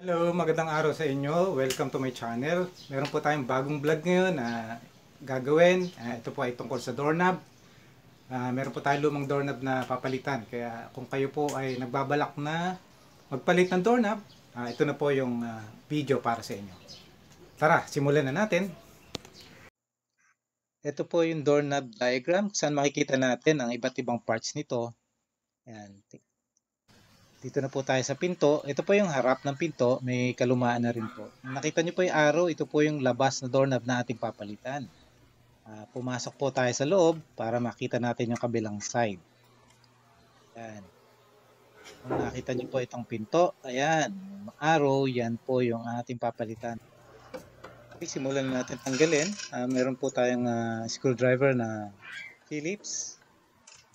Hello, magandang araw sa inyo. Welcome to my channel. Meron po tayong bagong vlog ngayon na gagawin. Ito po ay tungkol sa doorknob. Meron po tayong lumang doorknob na papalitan. Kaya kung kayo po ay nagbabalak na magpalit ng doorknob, ito na po yung video para sa inyo. Tara, simulan na natin. Ito po yung doorknob diagram saan makikita natin ang iba't ibang parts nito. Ayan. Dito na po tayo sa pinto. Ito po yung harap ng pinto. May kalumaan na rin po. Nakita nyo po yung arrow. Ito po yung labas na doorknob na ating papalitan. Pumasok po tayo sa loob para makita natin yung kabilang side. Ayan. Kung nakita nyo po itong pinto, ayan, arrow, yan po yung ating papalitan. Okay, simulan natin tanggalin. Meron po tayong screwdriver na Phillips.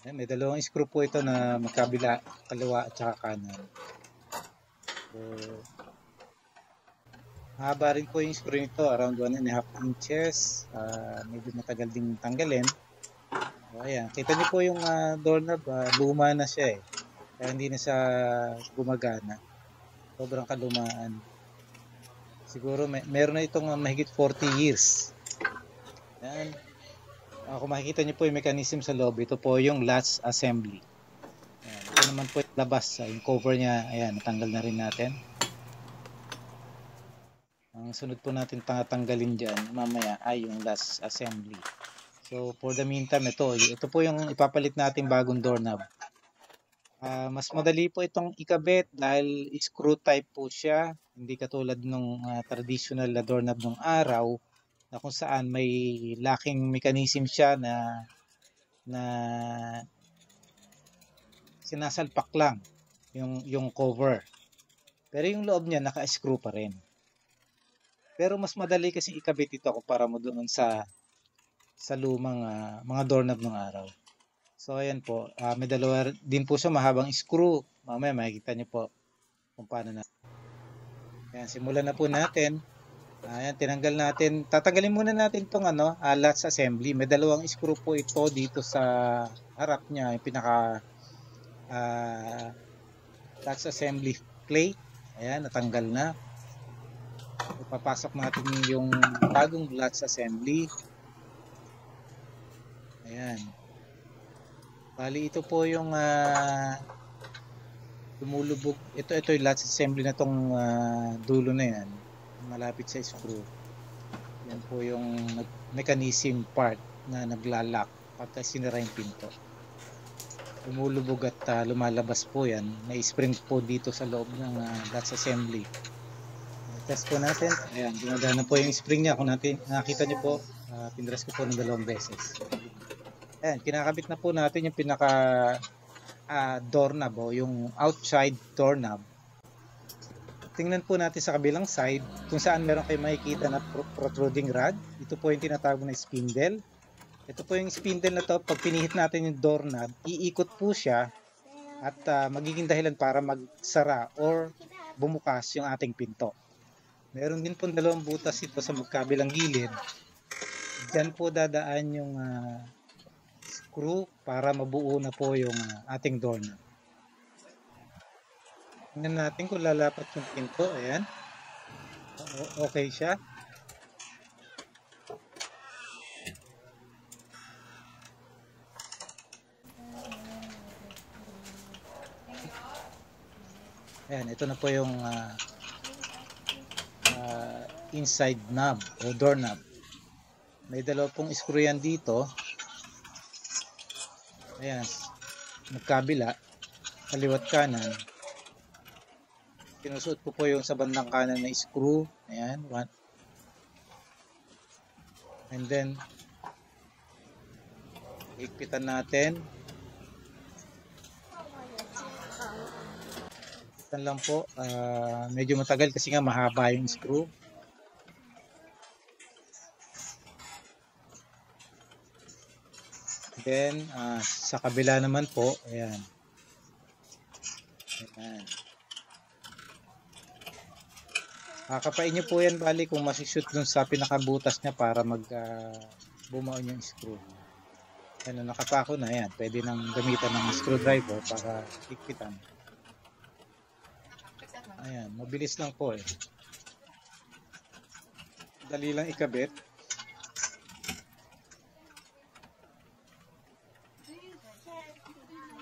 Ayan, may dalawang screw po ito na magkabila, kaliwa at saka kanan. So, haba rin po yung screw nito, around 1.5 inches. Medyo matagal ding tanggalin. So, ayan, kita niyo po yung doorknob, luma na siya eh. Kaya hindi na siya gumagana. Sobrang kalumaan. Siguro meron na itong mahigit 40 years. Ayan. Kung makikita niyo po yung mechanism sa loob, ito po yung latch assembly. Ayan. Ito naman po yung labas, yung cover niya, ayan, natanggal na rin natin. Ang sunod po natin tatanggalin dyan mamaya ay yung latch assembly. So for the meantime, ito po yung ipapalit natin bagong doorknob. Mas madali po itong ikabit dahil screw type po siya, hindi katulad ng traditional na doorknob ng araw na kung saan may locking mechanism siya na sinasalpak lang yung cover. Pero yung loob niya naka-screw pa rin. Pero mas madali kasi ikabit ito kumpara mo doon sa lumang mga doorknob ng araw. So ayan po, may dalawa din po siya mahabang screw. Mamaya makikita niyo po kung paano na. Ayan, simulan na po natin. Ayan, tinanggal natin. Tatanggalin muna natin itong latch assembly. May dalawang screw po ito dito sa harap niya. Yung pinaka latch assembly plate. Ayan, natanggal na. Ipapasok natin yung bagong latch assembly. Ayan. Bali, ito po yung lumulubog. Ito yung latch assembly na tong dulo na yan. Malapit sa screw. Yan po yung mechanism part na naglalak pagka sinira yung pinto. Lumulubog at lumalabas po yan. May spring po dito sa loob ng latch assembly. Test po natin. Ayan, gumagana po yung spring niya. Kung nakita niyo po, pinress ko po ng 2 beses. Ayan, kinakabit na po natin yung pinaka doorknob o yung outside doorknob. Tingnan po natin sa kabilang side kung saan meron kayo makikita na protruding rod. Ito po yung tinatawag na spindle. Ito po yung spindle na to. Pag pinihit natin yung doorknob, iikot po siya at magiging dahilan para magsara or bumukas yung ating pinto. Meron din po 2 butas ito sa magkabilang gilid. Diyan po dadaan yung screw para mabuo na po yung ating doorknob. Tingnan natin kung lalapat yung pinto. Ayan. Okay siya. Ayan, ito na po yung inside knob o doorknob. May 2 pong screw yan dito. Ayan, magkabila, kaliwat kanan. Sinusuot ko po yung sa bandang kanan na screw. Ayan, one. And then, higpitan natin. Higpitan lang po. Medyo matagal kasi nga mahaba yung screw. Then, sa kabila naman po, ayan. Ayan. Kakapain nyo po yan bali kung masishoot dun sa pinakabutas niya para bumaon yung screw. Ano, nakapako na yan. Pwede nang gamitan ng screwdriver para higpitan. Ayan, mabilis lang po eh. Dali lang ikabit.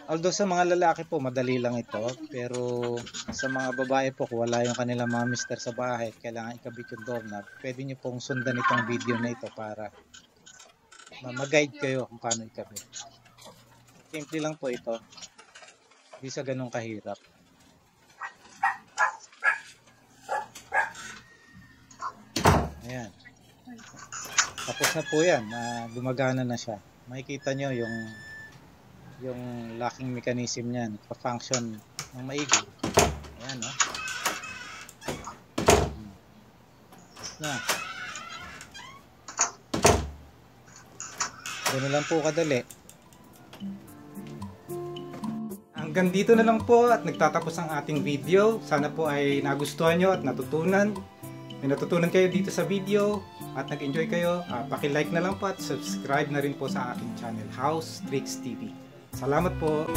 Although sa mga lalaki po, madali lang ito. Pero sa mga babae po, kung wala yung kanilang mga mister sa bahay, kailangan ikabit yung doorknob. Pwede nyo pong sundan itong video na ito para mag-guide kayo kung paano ikabit. Simple lang po ito. Hindi sa ganun kahirap. Ayan. Tapos na po yan. Gumagana na siya. Makikita nyo yung locking mechanism niyan, pa-function ng maigi. Ayan, no? Na. Ganun lang po kadali. Hanggang dito na lang po at nagtatapos ang ating video. Sana po ay nagustuhan nyo at natutunan. May natutunan kayo dito sa video at nag-enjoy kayo. Paki-like na lang po at subscribe na rin po sa aking channel, House Tricks TV. Salamat po!